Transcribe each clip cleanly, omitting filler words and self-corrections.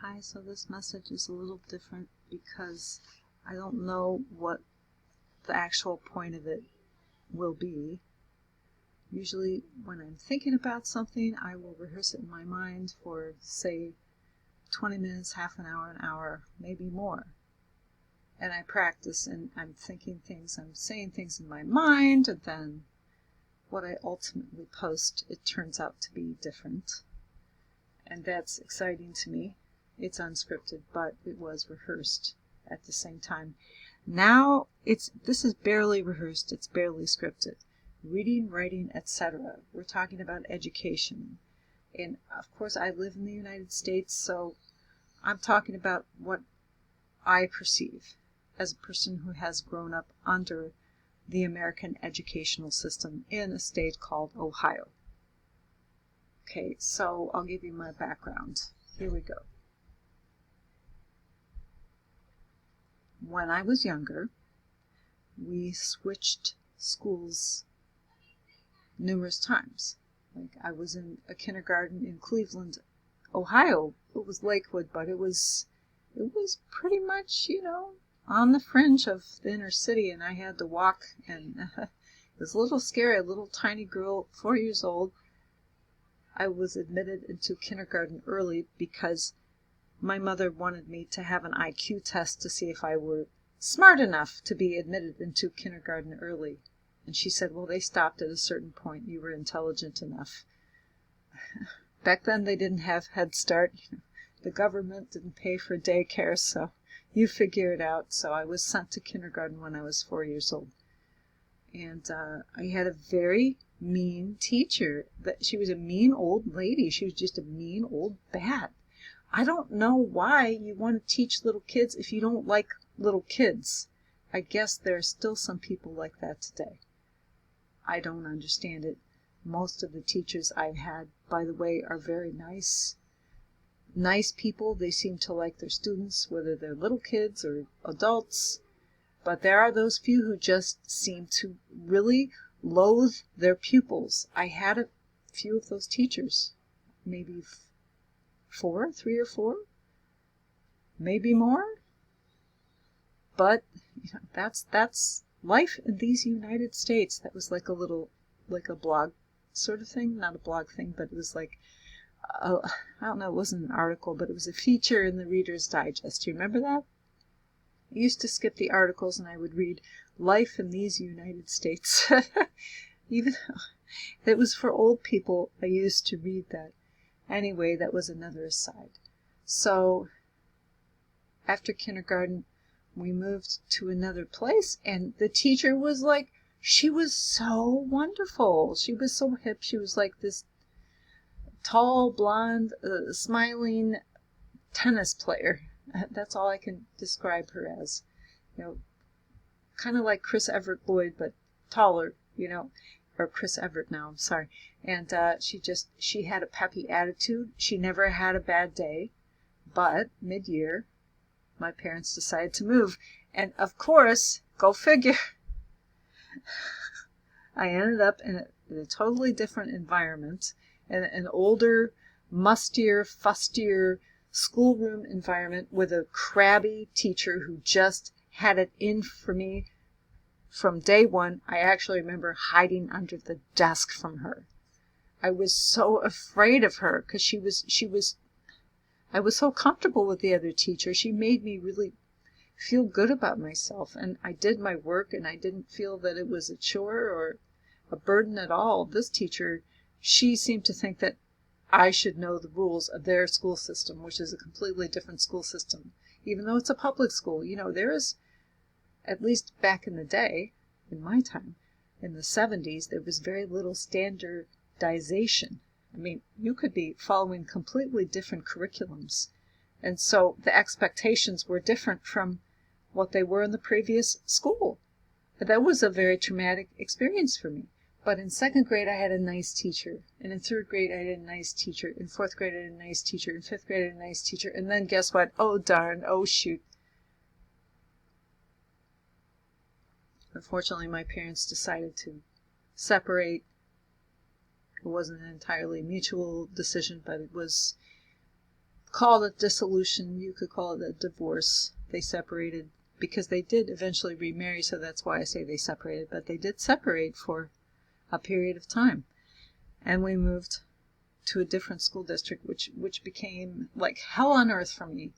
Hi, so this message is a little different because I don't know what the actual point of it will be. Usually when I'm thinking about something, I will rehearse it in my mind for, say, 20 minutes, half an hour, maybe more. And I practice, and I'm thinking things, I'm saying things in my mind, and then what I ultimately post, it turns out to be different. And that's exciting to me. It's unscripted, but it was rehearsed at the same time. Now this is barely rehearsed, it's barely scripted. Reading, writing, etc. We're talking about education. And of course I live in the United States, so I'm talking about what I perceive as a person who has grown up under the American educational system in a state called Ohio. Okay, so I'll give you my background. Here we go. When I was younger, we switched schools numerous times. Like I was in a kindergarten in Cleveland, Ohio. It was Lakewood, but it was pretty much, on the fringe of the inner city, and I had to walk, and it was a little scary. A little tiny girl, 4 years old. I was admitted into kindergarten early because my mother wanted me to have an IQ test to see if I were smart enough to be admitted into kindergarten early. And she said, well, they stopped at a certain point. You were intelligent enough. Back then they didn't have Head Start. The government didn't pay for daycare, so you figure it out. So I was sent to kindergarten when I was 4 years old. And I had a very mean teacher. She was a mean old lady. She was just a mean old bat. I don't know why you want to teach little kids if you don't like little kids. I guess there are still some people like that today. I don't understand it. Most of the teachers I've had, by the way, are very nice. Nice people. They seem to like their students, whether they're little kids or adults. But there are those few who just seem to really loathe their pupils. I had a few of those teachers. Maybe 3 or 4, maybe more. But that's life in these United States. That was like a blog sort of thing, not a blog thing, but it was like, I don't know, it wasn't an article, but it was a feature in the Reader's Digest. Do you remember that? I used to skip the articles and I would read Life in These United States. Even though it was for old people, I used to read that. Anyway, that was another aside. So, after kindergarten, we moved to another place, and the teacher was like, she was so wonderful. She was so hip. She was like this tall, blonde, smiling tennis player. That's all I can describe her as. Kind of like Chris Everett Lloyd, but taller, or Chris Everett now, I'm sorry. And she had a peppy attitude. She never had a bad day. But mid-year, my parents decided to move. And of course, go figure, I ended up in a totally different environment, in an older, mustier, fustier schoolroom environment with a crabby teacher who just had it in for me. From day one, I actually remember hiding under the desk from her. I was so afraid of her because I was so comfortable with the other teacher. She made me really feel good about myself, and I did my work, and I didn't feel that it was a chore or a burden at all. This teacher, she seemed to think that I should know the rules of their school system, which is a completely different school system. Even though it's a public school, there is, at least back in the day, in my time, in the 70s, there was very little standardization. I mean, you could be following completely different curriculums. And so the expectations were different from what they were in the previous school. But that was a very traumatic experience for me. But in 2nd grade, I had a nice teacher. And in 3rd grade, I had a nice teacher. In 4th grade, I had a nice teacher. In 5th grade, I had a nice teacher. And then guess what? Oh, darn. Oh, shoot. Unfortunately, my parents decided to separate. It wasn't an entirely mutual decision, but it was call it dissolution. You could call it a divorce. They separated because they did eventually remarry, so that's why I say they separated. But they did separate for a period of time. And we moved to a different school district, which became like hell on earth for me.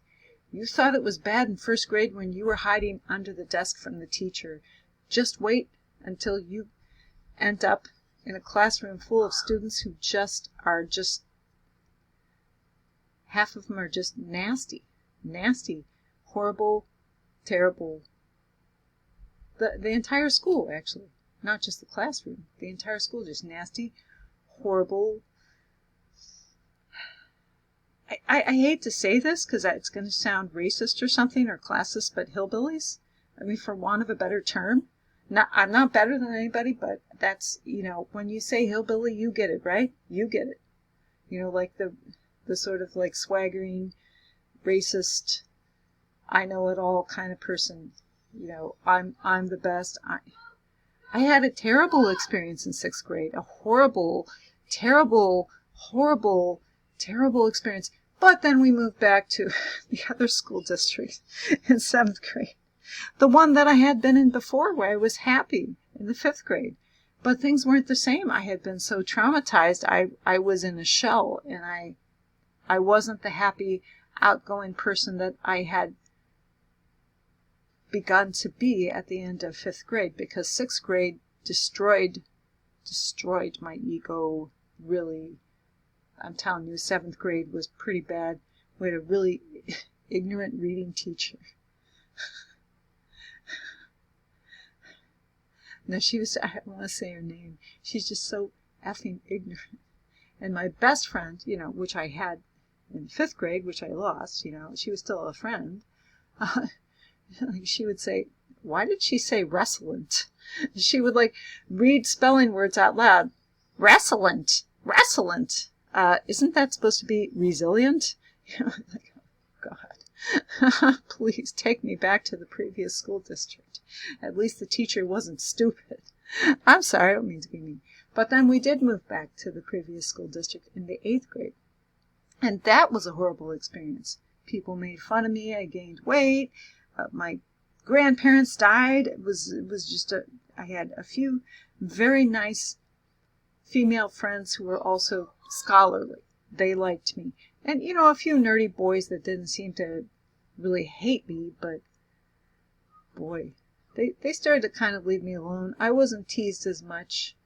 You thought it was bad in first grade when you were hiding under the desk from the teacher. Just wait until you end up in a classroom full of students who are half of them are just nasty, horrible, terrible. The entire school, actually, not just the classroom. The entire school, just nasty, horrible. I hate to say this because it's going to sound racist or something, or classist, but hillbillies. I mean, for want of a better term. I'm not better than anybody, but that's, when you say hillbilly, you get it, right? You get it. Like the sort of like swaggering, racist, I know it all kind of person. I'm the best. I had a terrible experience in 6th grade, a horrible, terrible, horrible, terrible experience. But then we moved back to the other school district in 7th grade. The one that I had been in before, where I was happy in the 5th grade. But things weren't the same. I had been so traumatized. I was in a shell, and I wasn't the happy, outgoing person that I had begun to be at the end of 5th grade, because 6th grade destroyed my ego, really. I'm telling you, 7th grade was pretty bad. We had a really ignorant reading teacher. Now, I don't want to say her name. She's just so effing ignorant. And my best friend, which I had in 5th grade, which I lost, she was still a friend. She would say, why did she say wrestlent? She would read spelling words out loud. Wrestlent. Isn't that supposed to be resilient? Oh, God. Please take me back to the previous school district. At least the teacher wasn't stupid. I'm sorry, I don't mean to be mean. But then we did move back to the previous school district in the 8th grade. And that was a horrible experience. People made fun of me. I gained weight. My grandparents died. It was just I had a few very nice female friends who were also scholarly. They liked me. And, a few nerdy boys that didn't seem to really hate me, but boy, they started to kind of leave me alone. I wasn't teased as much,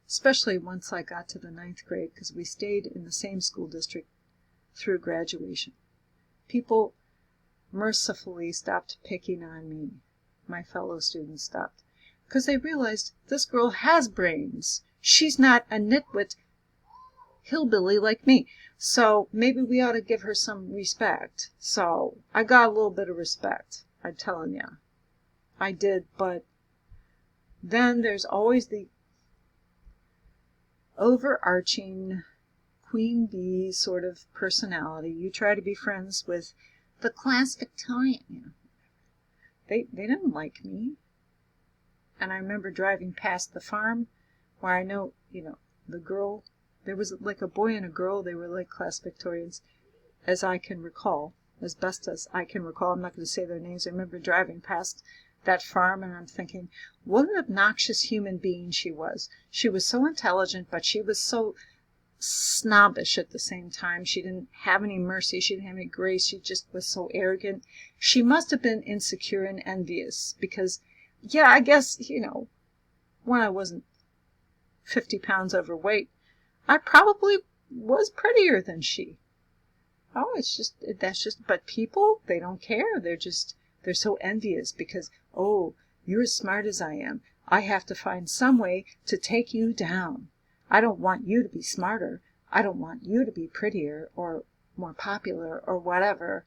especially once I got to the 9th grade, because we stayed in the same school district through graduation. People mercifully stopped picking on me. My fellow students stopped, because they realized this girl has brains. She's not a nitwit hillbilly like me. So maybe we ought to give her some respect. So I got a little bit of respect. I'm telling you. I did, but then there's always the overarching queen bee sort of personality. You try to be friends with the class Victorian. They didn't like me. And I remember driving past the farm where I know, the girl, there was like a boy and a girl, they were like class Victorians, as I can recall, as best as I can recall. I'm not going to say their names. I remember driving past that farm, and I'm thinking, what an obnoxious human being she was. She was so intelligent, but she was so snobbish at the same time. She didn't have any mercy. She didn't have any grace. She just was so arrogant. She must have been insecure and envious because, yeah, I guess, when I wasn't 50 pounds overweight, I probably was prettier than she. Oh, but people, they don't care. They're so envious because, oh, you're as smart as I am. I have to find some way to take you down. I don't want you to be smarter. I don't want you to be prettier or more popular or whatever.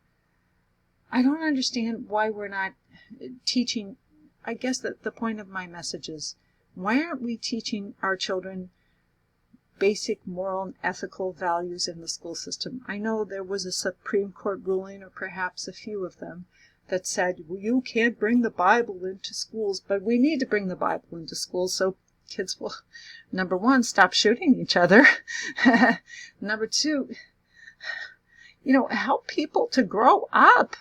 I don't understand why we're not teaching. I guess that the point of my message is, why aren't we teaching our children basic moral and ethical values in the school system? I know there was a Supreme Court ruling, or perhaps a few of them, that said, well, you can't bring the Bible into schools, but we need to bring the Bible into schools so kids will, number one, stop shooting each other. Number two, help people to grow up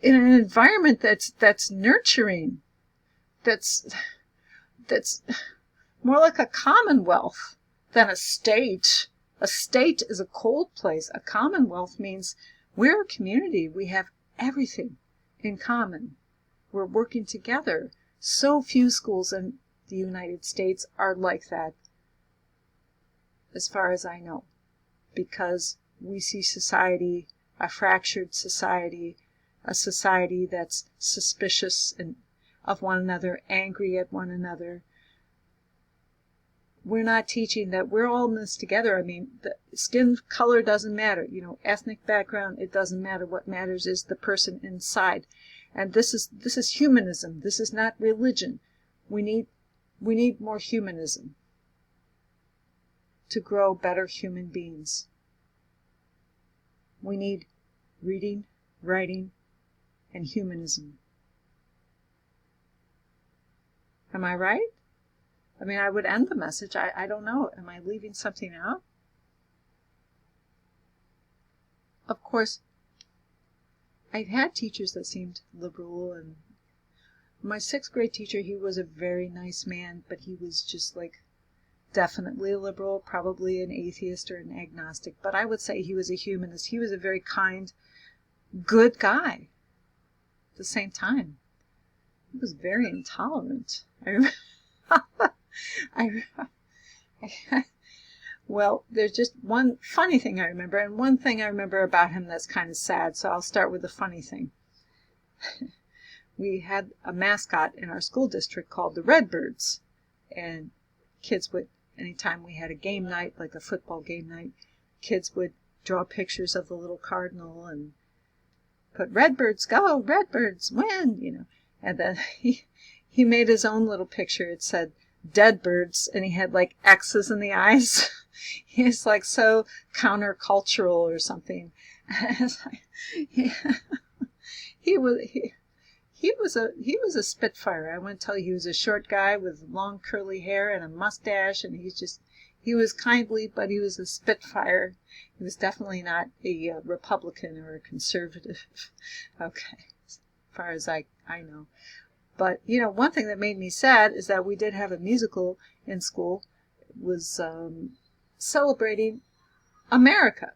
in an environment that's nurturing, that's more like a commonwealth than a state. A state is a cold place. A commonwealth means we're a community. We have everything in common. We're working together. So few schools in the United States are like that, as far as I know, because we see society, a fractured society, a society that's suspicious and of one another, angry at one another. We're not teaching that we're all in this together. I mean, the skin color doesn't matter. Ethnic background, it doesn't matter. What matters is the person inside. And this is humanism. This is not religion. We need more humanism to grow better human beings. We need reading, writing, and humanism. Am I right? I mean, I would end the message. I don't know. Am I leaving something out? Of course, I've had teachers that seemed liberal, and my 6th grade teacher, he was a very nice man, but he was just definitely a liberal, probably an atheist or an agnostic, but I would say he was a humanist. He was a very kind, good guy. At the same time, he was very intolerant. Well, there's just one funny thing I remember, and one thing I remember about him that's kind of sad, so I'll start with the funny thing. We had a mascot in our school district called the Redbirds, and kids would, anytime we had a game night, like a football game night, kids would draw pictures of the little cardinal and put Redbirds go, Redbirds win, and then he made his own little picture. It said dead birds, and he had X's in the eyes. He's so countercultural or something. He was a spitfire. I want to tell you, he was a short guy with long curly hair and a mustache, and he was kindly, but he was a spitfire. He was definitely not a Republican or a conservative. Okay, as far as I know. But, one thing that made me sad is that we did have a musical in school. It was celebrating America.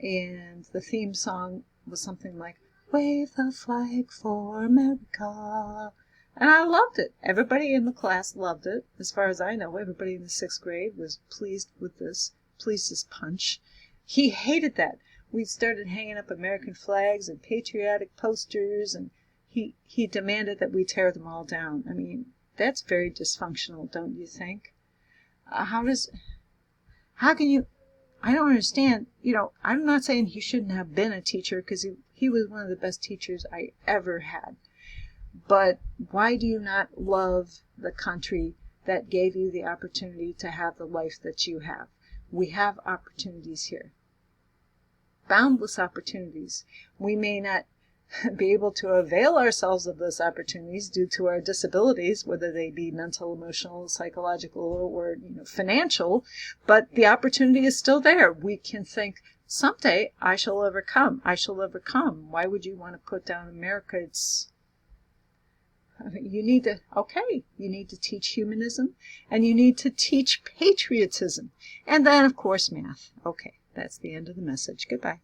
And the theme song was something like, "Wave the flag for America." And I loved it. Everybody in the class loved it. As far as I know, everybody in the 6th grade was pleased with this, pleased as punch. He hated that. We started hanging up American flags and patriotic posters, and he demanded that we tear them all down. I mean, that's very dysfunctional, don't you think? How can you, I don't understand. I'm not saying he shouldn't have been a teacher, because he was one of the best teachers I ever had. But why do you not love the country that gave you the opportunity to have the life that you have? We have opportunities here. Boundless opportunities. We may not be able to avail ourselves of those opportunities due to our disabilities, whether they be mental, emotional, psychological, or financial, but the opportunity is still there. We can think, someday I shall overcome. I shall overcome. Why would you want to put down America? You need to teach humanism, and you need to teach patriotism, and then, of course, math. Okay, that's the end of the message. Goodbye.